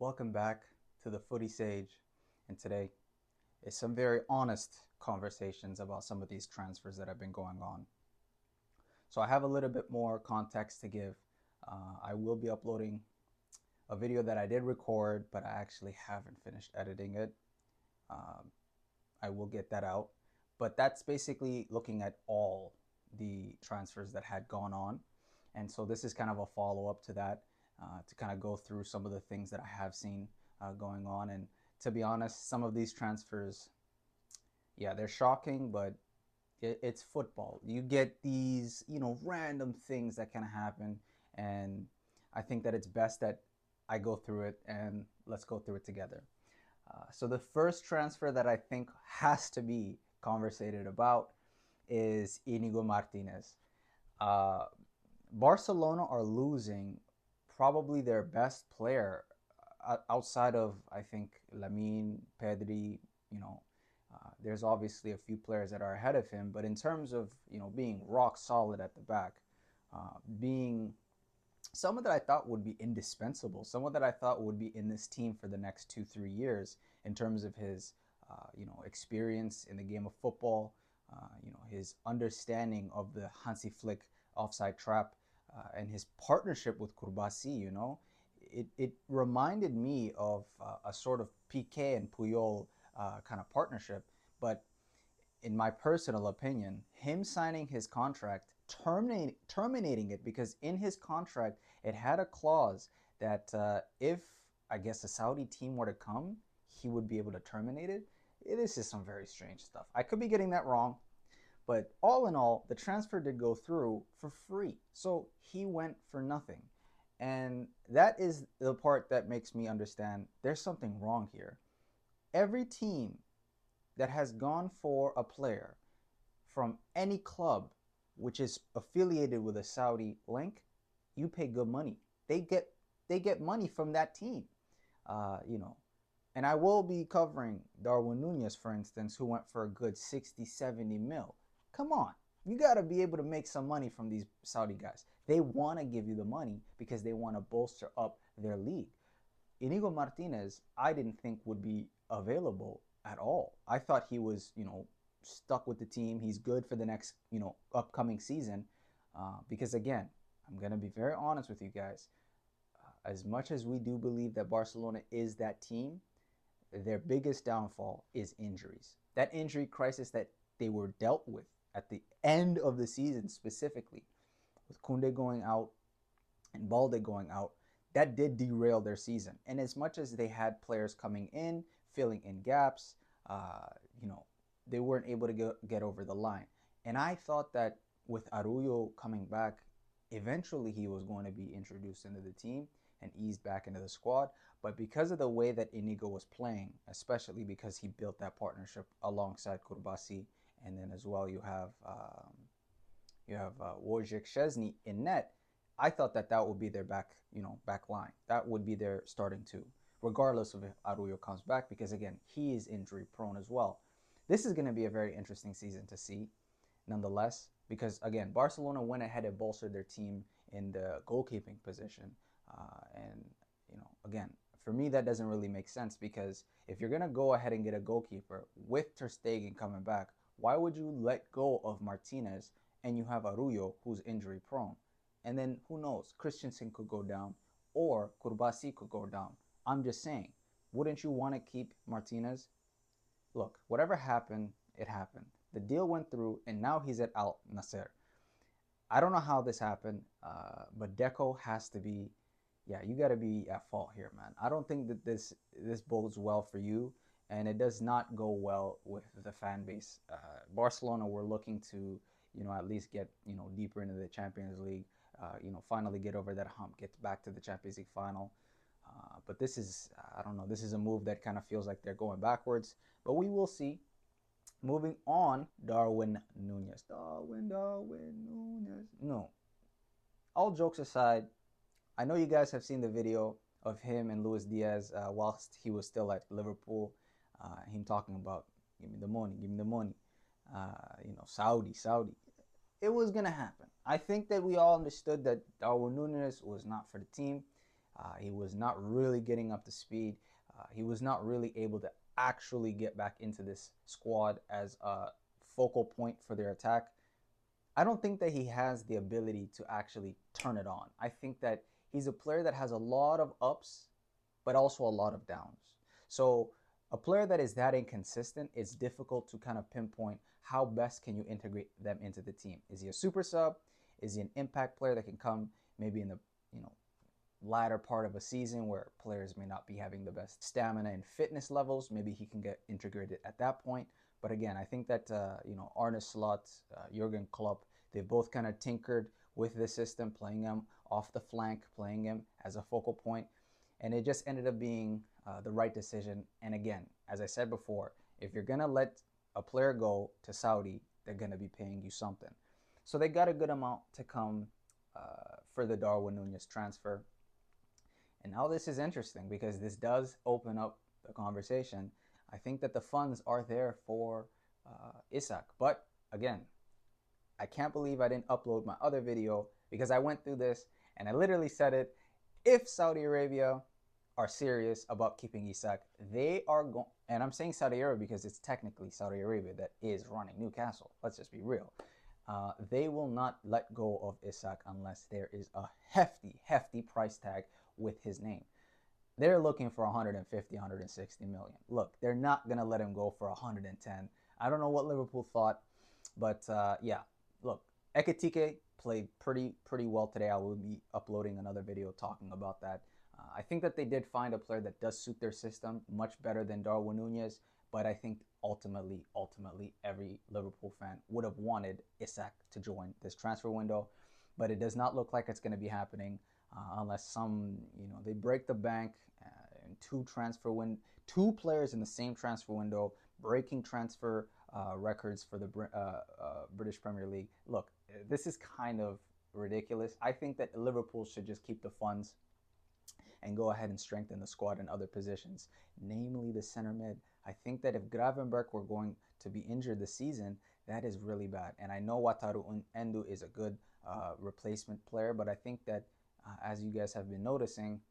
Welcome back to the Footy Sage, and today is some very honest conversations about some of these transfers that have been going on. So I have a little bit more context to give. I will be uploading a video that I did record, but I actually haven't finished editing it. I will get that out, but that's basically looking at all the transfers that had gone on, and so this is kind of a follow-up to that. To kind of go through some of the things that I have seen going on. And to be honest, some of these transfers, yeah, they're shocking, but it's football. You get these, random things that can happen. And I think that it's best that I go through it and let's go through it together. So the first transfer that I think has to be conversated about is Inigo Martinez. Barcelona are losing probably their best player outside of, I think, Lamine, Pedri. There's obviously a few players that are ahead of him, but in terms of being rock solid at the back, being someone that I thought would be indispensable, someone that I thought would be in this team for the next 2-3 years in terms of his experience in the game of football, his understanding of the Hansi Flick offside trap, and his partnership with Kurbasi. It reminded me of a sort of Piqué and Puyol kind of partnership. But in my personal opinion, him signing his contract, terminating it, because in his contract it had a clause that if, I guess, a Saudi team were to come, he would be able to terminate it. This is some very strange stuff. I could be getting that wrong. But all in all, the transfer did go through for free. So he went for nothing. And that is the part that makes me understand there's something wrong here. Every team that has gone for a player from any club which is affiliated with a Saudi link, you pay good money. They get money from that team. And I will be covering Darwin Nunez, for instance, who went for a good 60, 70 mil. Come on. You got to be able to make some money from these Saudi guys. They want to give you the money because they want to bolster up their league. Inigo Martinez, I didn't think would be available at all. I thought he was, stuck with the team. He's good for the next, upcoming season. Because again, I'm going to be very honest with you guys. As much as we do believe that Barcelona is that team, their biggest downfall is injuries. That injury crisis that they were dealt with at the end of the season, specifically with Koundé going out and Balde going out, that did derail their season. And as much as they had players coming in, filling in gaps, they weren't able to get over the line. And I thought that with Arroyo coming back, eventually he was going to be introduced into the team and eased back into the squad. But because of the way that Inigo was playing, especially because he built that partnership alongside Kurbasi, and then as well you have Wojciech Szczesny in net, I thought that would be their back line. That would be their starting two, regardless of if Arroyo comes back, because again, he is injury prone as well. This is going to be a very interesting season to see, nonetheless, because again, Barcelona went ahead and bolstered their team in the goalkeeping position, and again, for me, that doesn't really make sense, because if you're going to go ahead and get a goalkeeper with Ter Stegen coming back, why would you let go of Martinez and you have Arroyo, who's injury prone? And then who knows, Christensen could go down or Kurbasi could go down. I'm just saying, wouldn't you want to keep Martinez? Look, whatever happened, it happened. The deal went through and now he's at Al Nassr. I don't know how this happened, but Deco has to be, you got to be at fault here, man. I don't think that this bodes well for you, and it does not go well with the fan base. Barcelona were looking to, at least get, deeper into the Champions League, finally get over that hump, get back to the Champions League final. But this is, I don't know, this is a move that kind of feels like they're going backwards, but we will see. Moving on, Darwin Nunez. Darwin Nunez. No. All jokes aside, I know you guys have seen the video of him and Luis Diaz whilst he was still at Liverpool. Him talking about, give me the money, give me the money. Saudi. It was going to happen. I think that we all understood that Darwin Nunez was not for the team. He was not really getting up to speed. He was not really able to actually get back into this squad as a focal point for their attack. I don't think that he has the ability to actually turn it on. I think that he's a player that has a lot of ups, but also a lot of downs. So a player that is that inconsistent, it's difficult to kind of pinpoint how best can you integrate them into the team. Is he a super sub? Is he an impact player that can come maybe in the latter part of a season where players may not be having the best stamina and fitness levels? Maybe he can get integrated at that point. But again, I think that Arne Slot, Jurgen Klopp, they both kind of tinkered with the system, playing him off the flank, playing him as a focal point, and it just ended up being the right decision. And again, as I said before, if you're gonna let a player go to Saudi, they're gonna be paying you something. So they got a good amount to come for the Darwin Nunez transfer. And now this is interesting because this does open up the conversation. I think that the funds are there for Isak. But again, I can't believe I didn't upload my other video because I went through this and I literally said it. If Saudi Arabia are serious about keeping Isak, they are going, and I'm saying Saudi Arabia because it's technically Saudi Arabia that is running Newcastle. Let's just be real. They will not let go of Isak unless there is a hefty price tag with his name. They're looking for 150, 160 million. Look, they're not going to let him go for 110. I don't know what Liverpool thought, but yeah, look, Ekitike played pretty well today. I will be uploading another video talking about that. I think that they did find a player that does suit their system much better than Darwin Nunez, but I think ultimately, every Liverpool fan would have wanted Isak to join this transfer window, but it does not look like it's going to be happening unless they break the bank in two players in the same transfer window, breaking transfer records for the British Premier League. Look, this is kind of ridiculous. I think that Liverpool should just keep the funds and go ahead and strengthen the squad in other positions, namely the center mid. I think that if Gravenberch were going to be injured this season, that is really bad. And I know Wataru Endo is a good replacement player, but I think that as you guys have been noticing,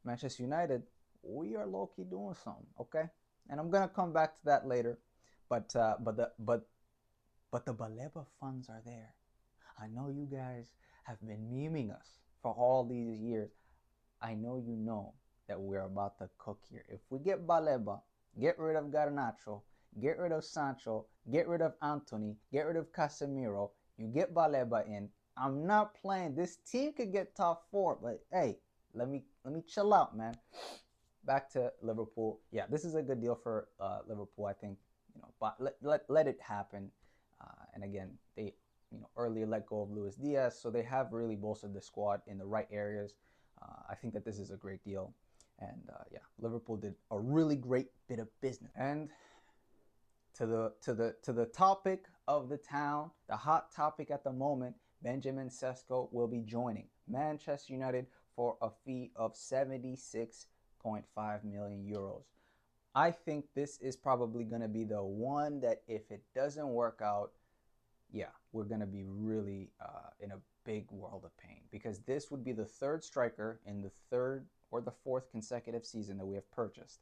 Manchester United, we are low-key doing something, okay? And I'm gonna come back to that later, but the Baleba funds are there. I know you guys have been memeing us for all these years. I know you know that we're about to cook here. If we get Baleba, get rid of Garnacho, get rid of Sancho, get rid of Anthony, get rid of Casemiro, you get Baleba in. I'm not playing. This team could get top 4, but hey, let me chill out, man. Back to Liverpool. Yeah, this is a good deal for Liverpool. I think but let it happen. And again, they earlier let go of Luis Diaz, so they have really bolstered the squad in the right areas. I think that this is a great deal, and yeah, Liverpool did a really great bit of business. And to the topic of the town, the hot topic at the moment, Benjamin Sesko will be joining Manchester United for a fee of 76.5 million euros. I think this is probably going to be the one that if it doesn't work out, yeah, we're going to be really in a big world of pain, because this would be the third striker in the third or the fourth consecutive season that we have purchased,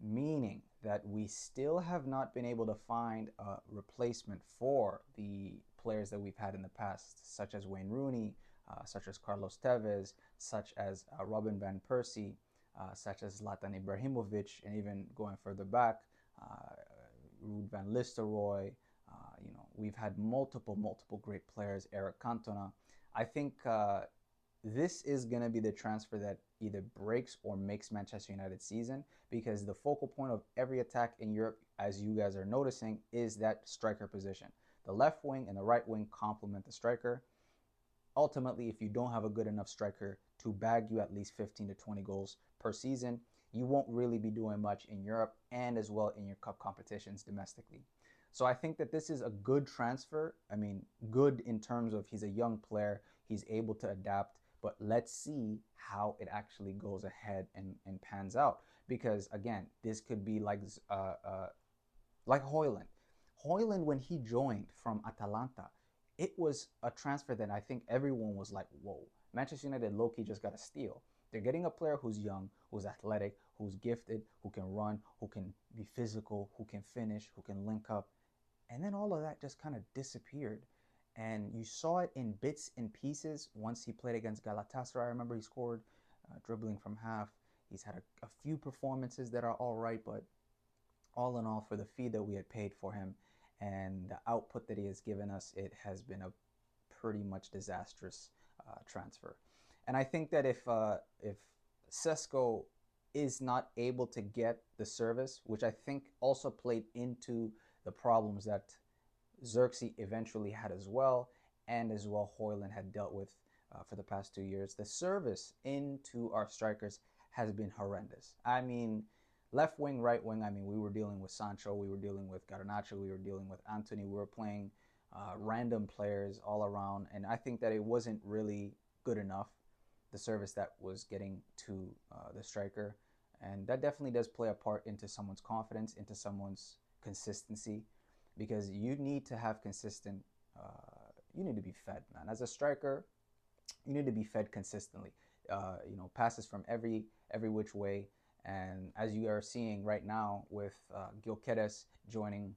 meaning that we still have not been able to find a replacement for the players that we've had in the past, such as Wayne Rooney, such as Carlos Tevez, such as Robin van Persie, such as Zlatan Ibrahimovic, and even going further back, Ruud van Nistelrooy. We've had multiple great players, Eric Cantona. I think this is going to be the transfer that either breaks or makes Manchester United's season, because the focal point of every attack in Europe, as you guys are noticing, is that striker position. The left wing and the right wing complement the striker. Ultimately, if you don't have a good enough striker to bag you at least 15 to 20 goals per season, you won't really be doing much in Europe and as well in your cup competitions domestically. So I think that this is a good transfer. I mean, good in terms of he's a young player, he's able to adapt, but let's see how it actually goes ahead and pans out. Because again, this could be like Højlund. Højlund, when he joined from Atalanta, it was a transfer that I think everyone was like, whoa, Manchester United low-key just got a steal. They're getting a player who's young, who's athletic, who's gifted, who can run, who can be physical, who can finish, who can link up. And then all of that just kind of disappeared. And you saw it in bits and pieces once he played against Galatasaray. I remember he scored dribbling from half. He's had a few performances that are all right, but all in all, for the fee that we had paid for him and the output that he has given us, it has been a pretty much disastrous transfer. And I think that if Sesko is not able to get the service, which I think also played into the problems that Xerxes eventually had as well, and as well Højlund had dealt with for the past 2 years, the service into our strikers has been horrendous. I mean, left wing, right wing, I mean, we were dealing with Sancho, we were dealing with Garnacho, we were dealing with Anthony, we were playing random players all around, and I think that it wasn't really good enough, the service that was getting to the striker. And that definitely does play a part into someone's confidence, into someone's consistency, because you need to have consistent, you need to be fed, man. As a striker, you need to be fed consistently. Passes from every which way. And as you are seeing right now with Gyökeres joining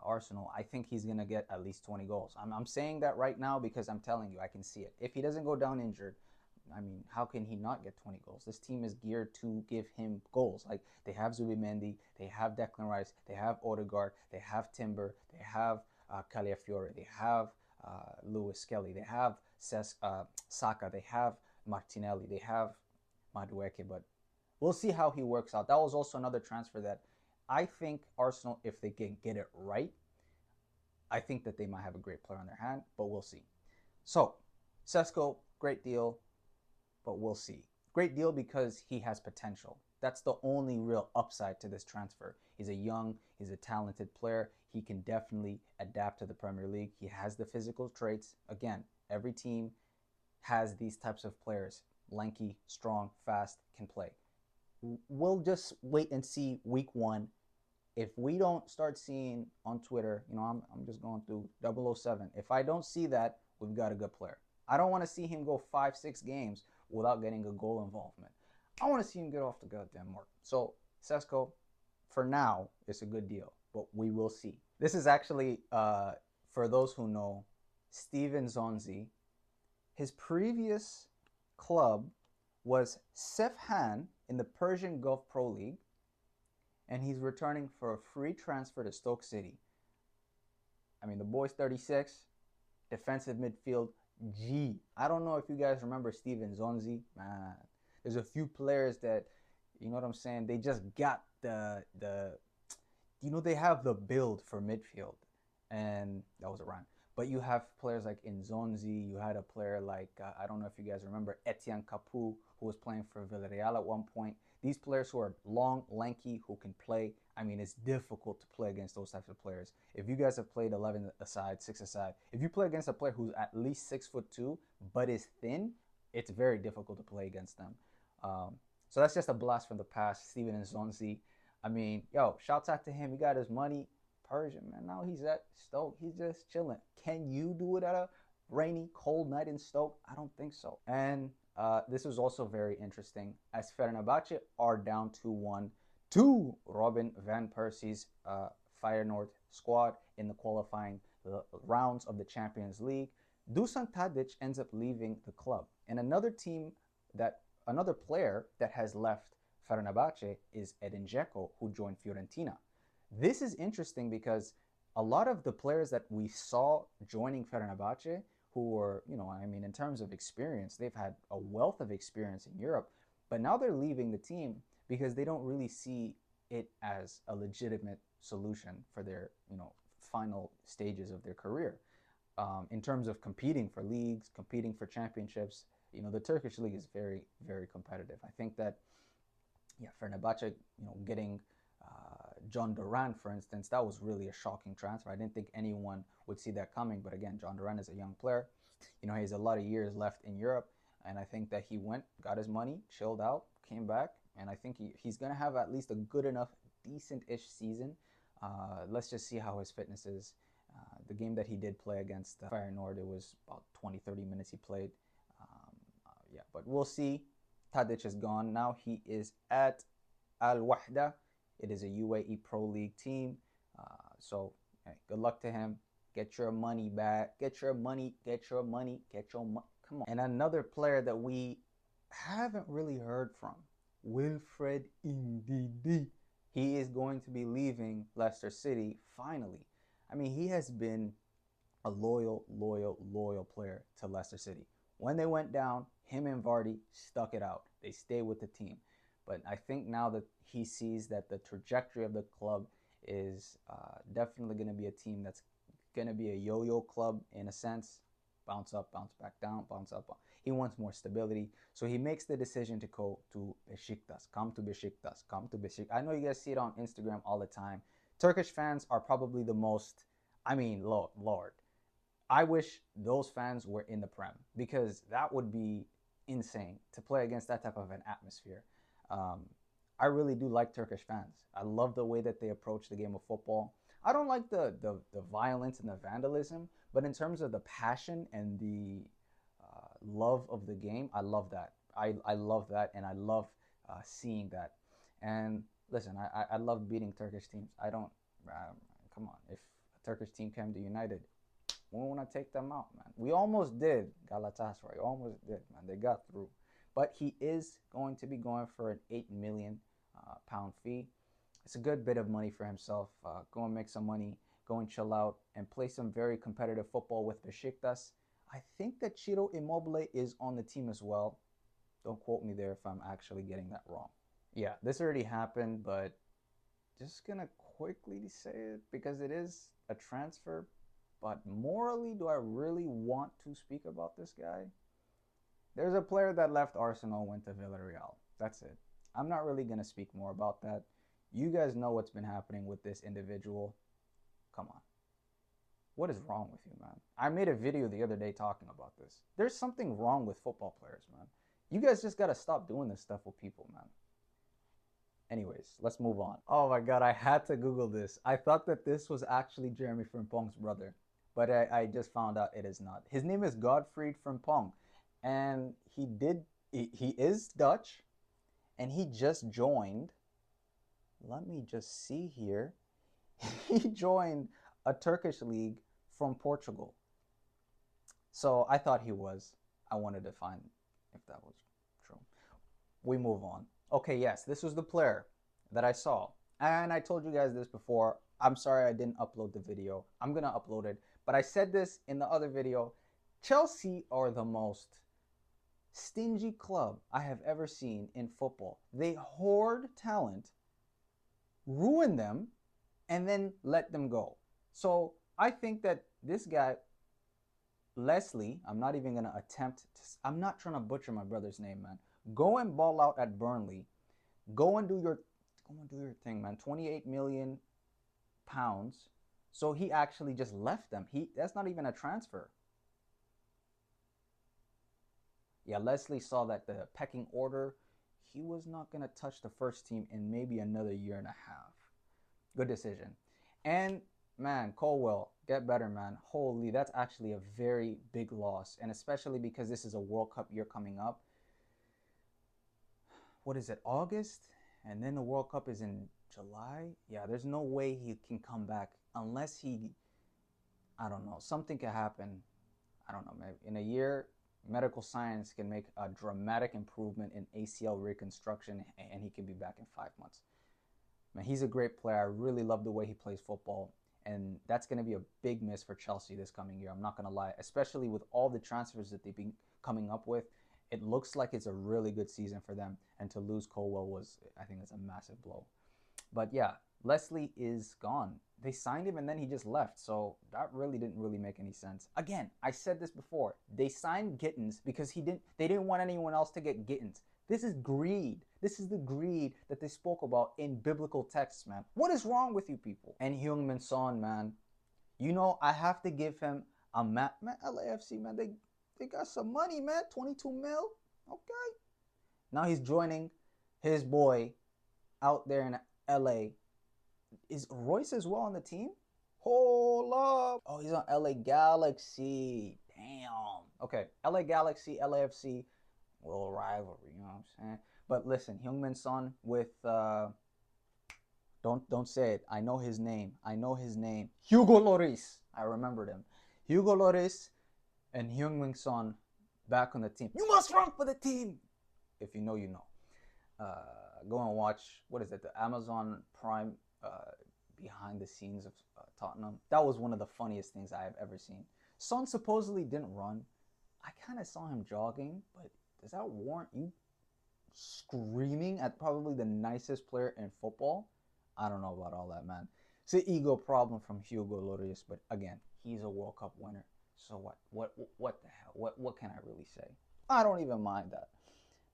Arsenal, I think he's going to get at least 20 goals. I'm saying that right now because I'm telling you, I can see it. If he doesn't go down injured, I mean, how can he not get 20 goals? This team is geared to give him goals. Like, they have Zubimendi, they have Declan Rice, they have Odegaard, they have Timber, they have Calafiore, they have Lewis Kelly, they have Saka, they have Martinelli, they have Madueke, but we'll see how he works out. That was also another transfer that I think Arsenal, if they can get it right, I think that they might have a great player on their hand, but we'll see. So, Sesko, great deal, but we'll see. Great deal because he has potential. That's the only real upside to this transfer. He's a talented player. He can definitely adapt to the Premier League. He has the physical traits. Again, every team has these types of players. Lanky, strong, fast, can play. We'll just wait and see week 1. If we don't start seeing on Twitter, I'm just going through 007. If I don't see that, we've got a good player. I don't want to see him go 5-6 games without getting a goal involvement. I want to see him get off the goddamn mark. So, Sesko, for now, it's a good deal, but we will see. This is actually, for those who know, Steven Zonzi. His previous club was Sefhan in the Persian Gulf Pro League, and he's returning for a free transfer to Stoke City. I mean, the boy's 36, defensive midfield, G. I don't know if you guys remember Steven Zonzi. Man, there's a few players that, you know what I'm saying, they just got they have the build for midfield. And that was a rhyme. But you have players like Nzonzi. You had a player like, I don't know if you guys remember, Etienne Capoue, who was playing for Villarreal at one point. These players who are long, lanky, who can play. I mean, it's difficult to play against those types of players. If you guys have played 11 aside, 6 aside, if you play against a player who's at least 6'2", but is thin, it's very difficult to play against them. So that's just a blast from the past. Steven Nzonzi. I mean, shouts out to him. He got his money. Persian, man. Now he's at Stoke. He's just chilling. Can you do it at a rainy, cold night in Stoke? I don't think so. And this was also very interesting, as Fenerbahce are down 2-1 to Robin van Persie's Feyenoord squad in the qualifying rounds of the Champions League. Dusan Tadic ends up leaving the club. And another player that has left Fenerbahce is Edin Dzeko, who joined Fiorentina. This is interesting because a lot of the players that we saw joining Fenerbahce, who were, in terms of experience, they've had a wealth of experience in Europe, but now they're leaving the team because they don't really see it as a legitimate solution for their, final stages of their career. In terms of competing for leagues, competing for championships, the Turkish league is very, very competitive. I think that, Fenerbahce, getting John Duran, for instance, that was really a shocking transfer. I didn't think anyone would see that coming. But again, John Duran is a young player. He has a lot of years left in Europe. And I think that he went, got his money, chilled out, came back. And I think he's going to have at least a good enough, decent-ish season. Let's just see how his fitness is. The game that he did play against Feyenoord, it was about 20, 30 minutes he played. But we'll see. Tadic is gone. Now he is at Al Wahda. It is a UAE Pro League team. So hey, good luck to him. Get your money back. Get your money. Get your money. Get your money. Come on. And another player that we haven't really heard from, Wilfred Ndidi. He is going to be leaving Leicester City finally. I mean, he has been a loyal player to Leicester City. When they went down, him and Vardy stuck it out. They stayed with the team. But I think now that he sees that the trajectory of the club is definitely going to be a team that's going to be a yo-yo club in a sense. Bounce up, bounce back down, bounce up. He wants more stability. So he makes the decision to go to Besiktas. Come to Besiktas. Come to Besiktas. I know you guys see it on Instagram all the time. Turkish fans are probably the most, I mean, Lord. I wish those fans were in the Prem because that would be insane to play against that type of an atmosphere. I really do like Turkish fans. I love the way that they approach the game of football. I don't like the violence and the vandalism, but in terms of the passion and the love of the game, I love that. I love that, and I love seeing that. And listen, I love beating Turkish teams. I don't, come on, if a Turkish team came to United, we want to take them out, man. We almost did, Galatasaray, almost did, man. They got through. But he is going to be going for an £8 million fee. It's a good bit of money for himself. Go and make some money, go and chill out, and play some very competitive football with Besiktas. I think that Ciro Immobile is on the team as well. Don't quote me there if I'm actually getting that wrong. Yeah, this already happened, but just going to quickly say it because it is a transfer. But morally, do I really want to speak about this guy? There's a player that left Arsenal, went to Villarreal. That's it. I'm not really going to speak more about that. You guys know what's been happening with this individual. Come on. What is wrong with you, man? I made a video the other day talking about this. There's something wrong with football players, man. You guys just got to stop doing this stuff with people, man. Anyways, let's move on. Oh my God, I had to Google this. I thought that this was actually Jeremy Frimpong's brother, but I just found out it is not. His name is Godfried Frimpong, and he is Dutch, and he just joined. Let me just see here. He joined a Turkish league from Portugal. So I thought he was. I wanted to find if that was true. We move on. Okay, yes, this was the player that I saw. And I told you guys this before. I'm sorry I didn't upload the video. I'm going to upload it. But I said this in the other video. Chelsea are the most stingy club I have ever seen in football. They hoard talent, ruin them, and then let them go. So I think that this guy, Leslie, I'm not even going to attempt to, I'm not trying to butcher my brother's name, man. Go and ball out at Burnley. Go and do your thing, man. 28 million pounds. So he actually just left them. That's not even a transfer. Yeah, Leslie saw that the pecking order, he was not going to touch the first team in maybe another year and a half. Good decision. And man, Colwell, get better, man. Holy, that's actually a very big loss. And especially because this is a World Cup year coming up. What is it, August? And then the World Cup is in July? Yeah, there's no way he can come back unless he, I don't know, something can happen. I don't know, maybe in a year, medical science can make a dramatic improvement in ACL reconstruction and he can be back in 5 months. Man, he's a great player. I really love the way he plays football. And that's going to be a big miss for Chelsea this coming year. I'm not going to lie, especially with all the transfers that they've been coming up with. It looks like it's a really good season for them, and to lose Colwell was, I think it's a massive blow. But yeah, Leslie is gone. They signed him and then he just left, so that really didn't make any sense. Again, I said this before. They signed Gittins because they didn't want anyone else to get Gittins. This is greed. This is the greed that they spoke about in biblical texts, man. What is wrong with you people? And Heung-min Son, man. You know, I have to give him a man, LAFC, man. They got some money, man. 22 mil. Okay. Now he's joining his boy out there in LA. Is Royce as well on the team? Hold up. Oh, he's on LA Galaxy. Damn. Okay. LA Galaxy, LAFC. little rivalry, you know what I'm saying? But listen, Heung-min Son with don't say it. I know his name. I know his name. Hugo Lloris. I remembered him. Hugo Lloris and Heung-min Son back on the team. You must run for the team. If you know, you know. Go and watch, what is it, the Amazon Prime behind the scenes of Tottenham. That was one of the funniest things I have ever seen. Son supposedly didn't run. I kind of saw him jogging, but does that warrant you screaming at probably the nicest player in football? I don't know about all that, man. It's an ego problem from Hugo Lloris, but again, he's a World Cup winner. So what? What the hell? What can I really say? I don't even mind that.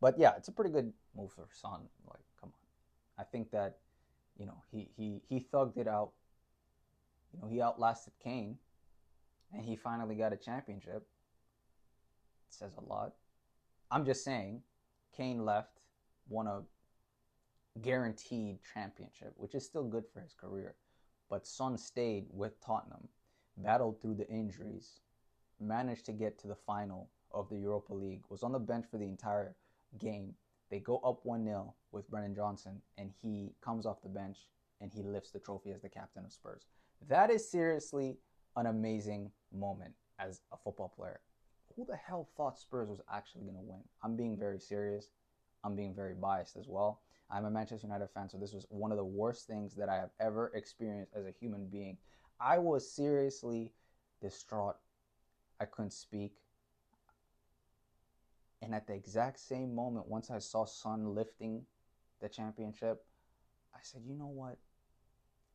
But yeah, it's a pretty good move for Son. Like, come on. I think that, you know, he thugged it out. You know, he outlasted Kane, and he finally got a championship. It says a lot. I'm just saying, Kane left, won a guaranteed championship, which is still good for his career. But Son stayed with Tottenham, battled through the injuries, managed to get to the final of the Europa League, was on the bench for the entire game. They go up 1-0 with Brennan Johnson, and he comes off the bench and he lifts the trophy as the captain of Spurs. That is seriously an amazing moment as a football player. Who the hell thought Spurs was actually going to win? I'm being very serious. I'm being very biased as well. I'm a Manchester United fan, so this was one of the worst things that I have ever experienced as a human being. I was seriously distraught. I couldn't speak. And at the exact same moment, once I saw Son lifting the championship, I said, you know what?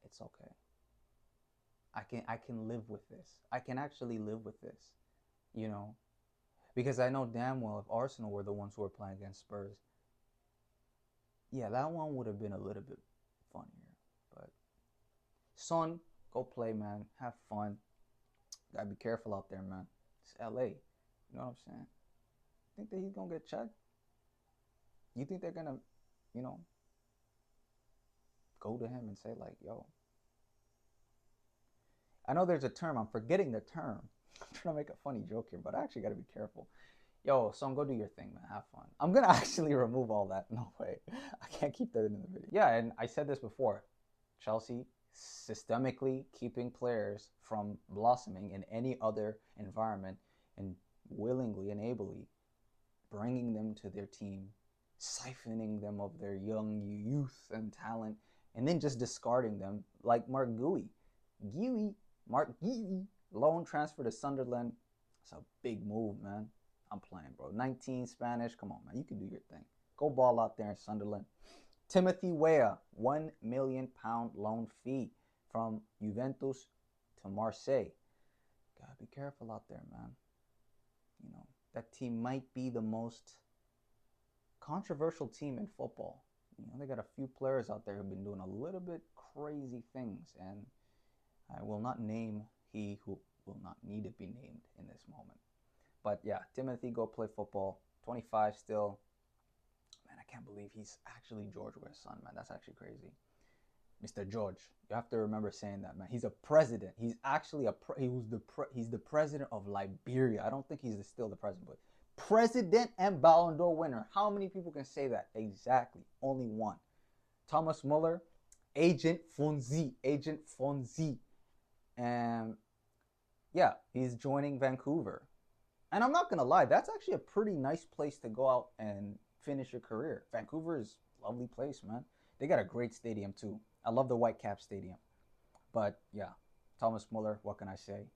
It's okay. I can live with this. I can actually live with this, you know, because I know damn well if Arsenal were the ones who were playing against Spurs, yeah, that one would have been a little bit funnier. But Son, go play, man. Have fun. Gotta be careful out there, man. It's LA. You know what I'm saying? Think that he's gonna get checked? You think they're gonna, you know, go to him and say like, yo, I know there's a term, I'm forgetting the term. I'm trying to make a funny joke here, but I actually gotta be careful. Yo, Son, go do your thing, man. Have fun. I'm gonna actually remove all that. No way. I can't keep that in the video. Yeah, and I said this before. Chelsea systemically keeping players from blossoming in any other environment and willingly and ably bringing them to their team, siphoning them of their young youth and talent, and then just discarding them like Mark Gui. Mark Gui, loan transfer to Sunderland. It's a big move, man. I'm playing, bro. 19 Spanish. Come on, man. You can do your thing. Go ball out there in Sunderland. Timothy Weah, £1 million loan fee from Juventus to Marseille. Gotta be careful out there, man. You know, that team might be the most controversial team in football. You know, they got a few players out there who've been doing a little bit crazy things, and I will not name he who will not need to be named in this moment. But yeah, Timothy, go play football. 25 still. Man, I can't believe he's actually George Weah's son, man. That's actually crazy. Mr. George, you have to remember saying that, man. He's a president. He's actually he's the president of Liberia. I don't think he's still the president, but president and Ballon d'Or winner. How many people can say that? Exactly, only one. Thomas Muller, Agent Fonzie, and yeah, he's joining Vancouver. And I'm not gonna lie, that's actually a pretty nice place to go out and finish your career. Vancouver is a lovely place, man. They got a great stadium too. I love the Whitecap Stadium. But yeah, Thomas Muller, what can I say?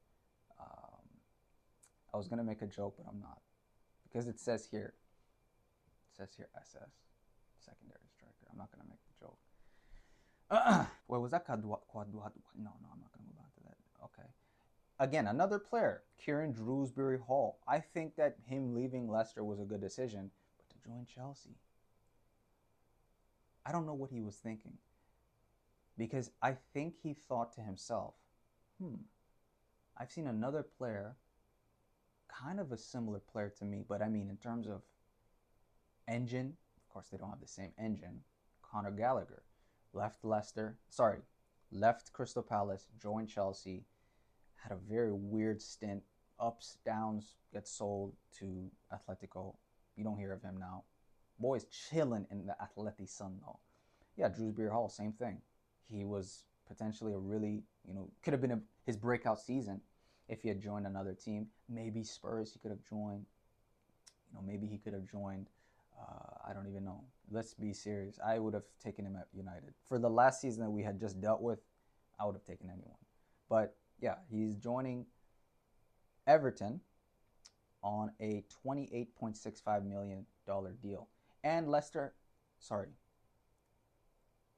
I was gonna make a joke, but I'm not. Because it says here SS, secondary striker. I'm not gonna make the joke. Wait, was that Kwadwa? No, I'm not gonna move on to that. Okay. Again, another player, Kieran Drewsbury Hall. I think that him leaving Leicester was a good decision, but to join Chelsea, I don't know what he was thinking. Because I think he thought to himself, I've seen another player, kind of a similar player to me, but I mean in terms of engine, of course they don't have the same engine, Conor Gallagher. Left Crystal Palace, joined Chelsea, had a very weird stint, ups, downs, gets sold to Atletico, You don't hear of him now. Boy's chilling in the Atleti Sun though. Yeah, Drewsbury Hall, same thing. He was potentially a really, could have been his breakout season if he had joined another team. Maybe Spurs he could have joined. Maybe he could have joined. I don't even know. Let's be serious. I would have taken him at United. For the last season that we had just dealt with, I would have taken anyone. But yeah, he's joining Everton on a $28.65 million deal. And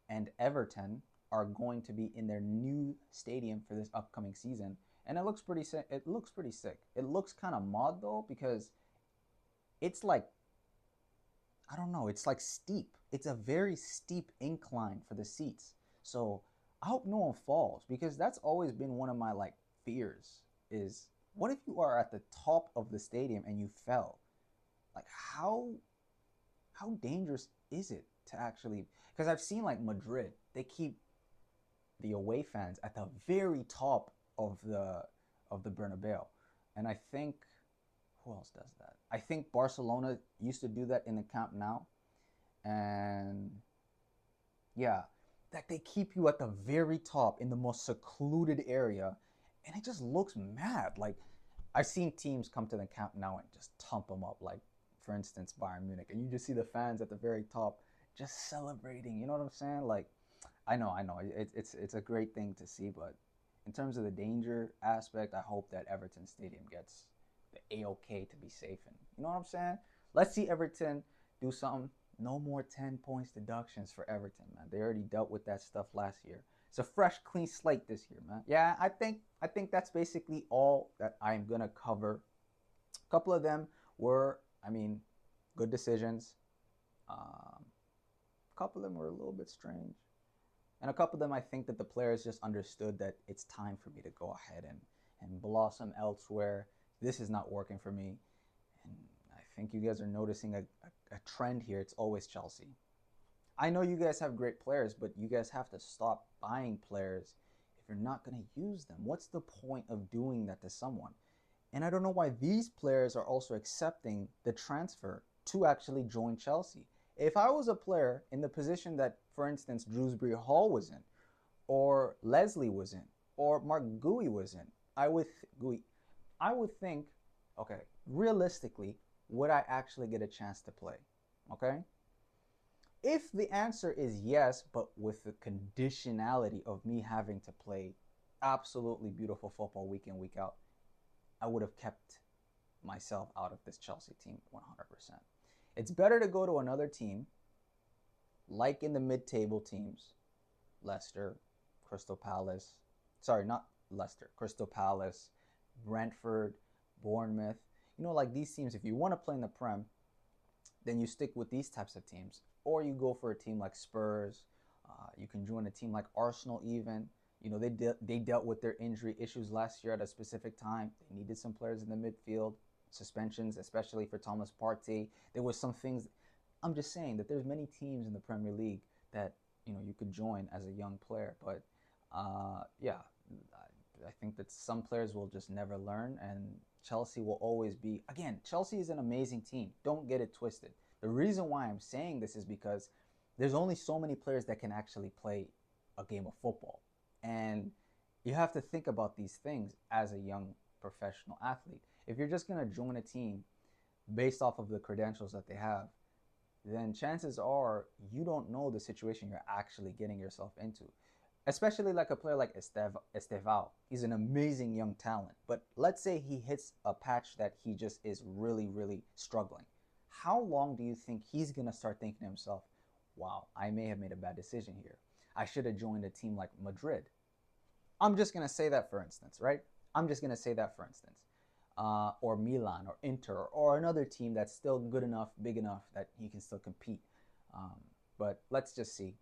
and Everton are going to be in their new stadium for this upcoming season. And it looks pretty sick. It looks kind of mod though, because it's like, I don't know, it's like steep. It's a very steep incline for the seats. So I hope no one falls, because that's always been one of my fears is, what if you are at the top of the stadium and you fell? Like how dangerous is it to actually, because I've seen Madrid, they keep the away fans at the very top of the Bernabeu. And I think, who else does that? I think Barcelona used to do that in the Camp Nou. And yeah, that they keep you at the very top in the most secluded area, and it just looks mad. Like, I've seen teams come to the Camp Nou and just thump them up, like for instance Bayern Munich, and you just see the fans at the very top just celebrating. You know what I'm saying? Like, I know, it's a great thing to see, but in terms of the danger aspect, I hope that Everton Stadium gets the A-OK to be safe in. You know what I'm saying? Let's see Everton do something. No more 10 points deductions for Everton, man. They already dealt with that stuff last year. It's a fresh, clean slate this year, man. Yeah, I think that's basically all that I'm gonna cover. A couple of them were, good decisions. A couple of them were a little bit strange. And a couple of them, I think that the players just understood that it's time for me to go ahead and blossom elsewhere. This is not working for me. And I think you guys are noticing a trend here. It's always Chelsea. I know you guys have great players, but you guys have to stop buying players if you're not going to use them. What's the point of doing that to someone? And I don't know why these players are also accepting the transfer to actually join Chelsea. If I was a player in the position that, for instance, Drewsbury Hall was in, or Leslie was in, or Mark Gui was in, I would think, okay, realistically, would I actually get a chance to play? Okay? If the answer is yes, but with the conditionality of me having to play absolutely beautiful football week in, week out, I would have kept myself out of this Chelsea team 100%. It's better to go to another team, like in the mid-table teams, Leicester, Crystal Palace, Crystal Palace, Brentford, Bournemouth. Like these teams, if you want to play in the Prem, then you stick with these types of teams. Or you go for a team like Spurs. You can join a team like Arsenal even. They dealt with their injury issues last year at a specific time. They needed some players in the midfield. Suspensions, especially for Thomas Partey. There was some things. I'm just saying that there's many teams in the Premier League that you could join as a young player. But yeah, I think that some players will just never learn, and Chelsea will always be. Again, Chelsea is an amazing team. Don't get it twisted. The reason why I'm saying this is because there's only so many players that can actually play a game of football, and you have to think about these things as a young professional athlete. If you're just going to join a team based off of the credentials that they have, then chances are you don't know the situation you're actually getting yourself into. Especially like a player like Estevao. He's an amazing young talent. But let's say he hits a patch that he just is really, really struggling. How long do you think he's going to start thinking to himself, wow, I may have made a bad decision here. I should have joined a team like Madrid. I'm just going to say that for instance, right? Or Milan or Inter or another team that's still good enough, big enough that he can still compete. But let's just see.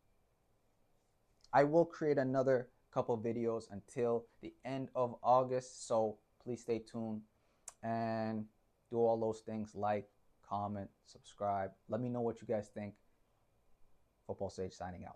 I will create another couple videos until the end of August, so please stay tuned and do all those things. Like, comment, subscribe. Let me know what you guys think. TheFootySage signing out.